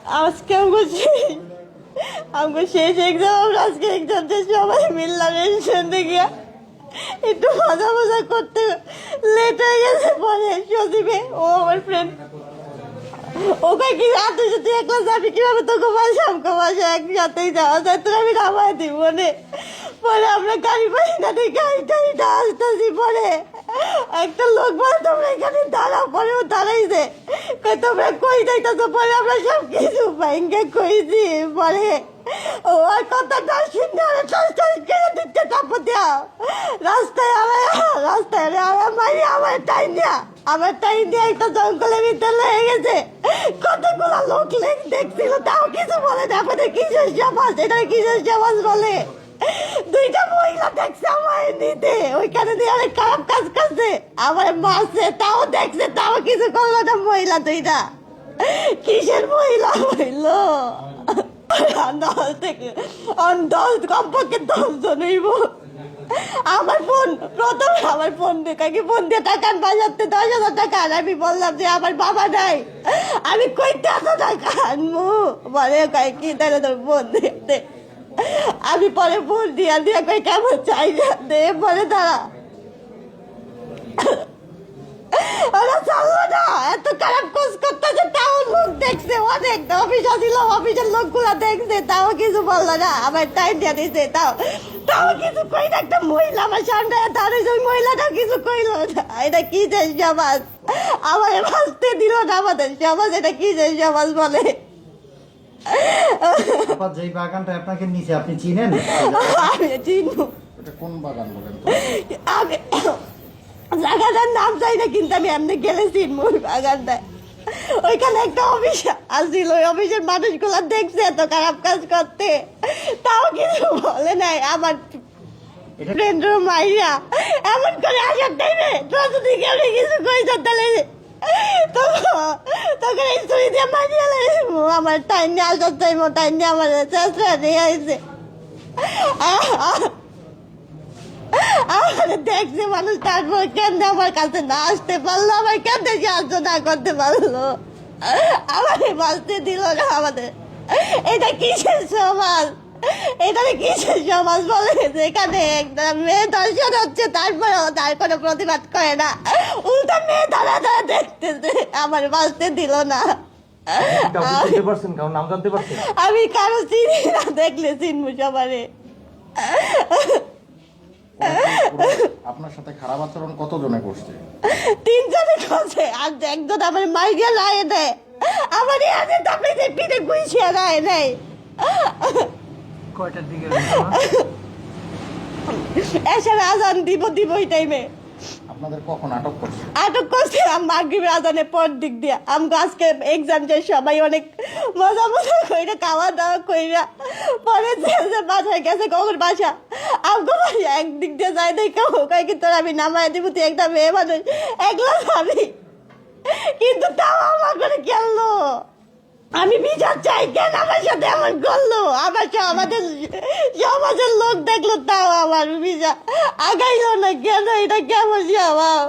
আজকে আমাকে শেষ এক্সাম, আমরা আজকে এক্সাম দিয়ে সবাই মিললাম রেস্টুরেন্টে গিয়া একটু মজা মজা করতে লেট হয়ে গেছে। পরে সজীবে ও আমার ফ্রেন্ড ওকে কি রাতে যদি একলা যাবি কিভাবে তোকে বাসা আমাকে বাসা একসাথেই যাওয়া যায়, তোর আমি নামায় দিব মনে। পরে আমরা গাড়ি পাই না, গাড়িটা আসতেছি। পরে একটা লোক বলে তোমরা এখানে দাঁড়াও, পরে ও দাঁড়াইছে, তোমরা কই যাইতেছো? পরে আমরা সব কিছু বাইঙ্গে কইছি। পরে ও আর কথা না শুনে কেড়ে দিচ্ছে। তারপর দেওয়া রাস্তায় আমার টাইম দিয়ে একটা জঙ্গলের ভিতরে লেগে গেছে। কতগুলো লোক দেখছিল, তাও কিছু বলে না। আমাদের কিসের সমাজ, এটা কিসের সমাজ বলে? দুইটা মহিলা দেখছে আমার নিতে, ওইখানে দিয়ে অনেক খারাপ কাজ করছে, আমার মারছে, তাও দেখছে, তাও কিছু করলো না। মহিলা দুইটা কিসের মহিলা হইল? কমপক্ষে 10 জন হইব। আমার ফোন দিয়ে টাকা বাজাতে 10,000 টাকা। আর আমি বললাম যে আমার বাবা নাই, আমি কইতে এত টাকা আনবো? বলে কি তাহলে তোর ফোন দিতে। আমি পরে ফোন দিয়া কই কেমন চাই দে। বলে দাঁড়া ওরা চাললো না, এত খারাপ কোর্স করতেছে, তাও লোক দেখছে, অনেক অফিস ছিল, অফিসের লোকগুলা দেখছে, তাও কিছু বললো না। আমার টাইম দিয়ে দিছে, তাও কিছু কই না। একটা মহিলা আমার সামনে দাঁড়িয়েছে, ওই মহিলাটা কিছু কইলো না। এটা কি যে সমাজ, আমার বাঁচতে দিল না আমাদের সমাজ, এটা কি যে সমাজ বলে? যেই বাগানটা আপনাকে নিচে, আপনি চিনেন? আমি চিনবো। এটা কোন বাগান বলেন? আমি জায়গাটার নাম চাই না, কিন্তু আমি এমনি গেলে চিনবো ওই বাগানটায়। ওইখানে একটা অফিস আসছিল, ওই অফিসের মানুষগুলা দেখছে এত খারাপ কাজ করতে, তাও কিছু বলে নাই। আমার ফ্রেন্ডের মাইয়া এমন করে আসার টাইমে তোরা যদি কেউ কিছু কইছ তাহলে তখন এই ছুরি দিয়ে মারিয়ে আমার টাইম নিয়ে আসার টাইম, টাইম নিয়ে আমার চেষ্টা নিয়ে আসছে। আমাদের দেখছে মানুষ, তারপর কেন্দ্রে আমার কাছে না আসতে পারলো, আমার কেন্দ্রে সাহায্য না করতে পারলো, আমাকে বাঁচতে দিল না। আমাদের এটা কিসের সমাজ? এটা কিসের সমাজ বলে? যেখানে একটা মেয়ে দর্শন হচ্ছে, তারপরেও তার কোনো প্রতিবাদ করে না, উল্টা মেয়ে দাঁড়া দেখতেছে, আমার বাঁচতে দিল না। আমি কারো চিনি না, দেখলে চিনবো সবারে। আপনার সাথে খারাপ আচরণ কতজনে করছে? 3 জনে করছে, আর একজন আমার মাইরিয়া রায় দেয়, আমার এনে তাপে পিঠে গুইছিয়া রায় নেই। কয়টার দিকে এসে আজান দিব ওই টাইমে। আপনাদের কখন আটক করছে? আটক করছে মাগরিবের আজানের পর দিক দিয়া। আমগো আজকে এক্সাম যে সবাই অনেক মজা কইরা, খাওয়া দাওয়া কইরা পরে যে বাসায় গেছে। কখন বাসা আমগো বাসা একদিক দিয়ে যাই দেখো কয় কি তোর আমি নামায় দিব, তুই একটা মেয়ে মানুষ একলা যাবি, কিন্তু তাও আমার করে গেলো। আমি বিচার চাই, কেন আমার সাথে এমন করলো? আমাদের সমাজের লোক দেখলো, তাও আমার বিচার আগাইলো না কেন? এটা কেমন স্বভাব?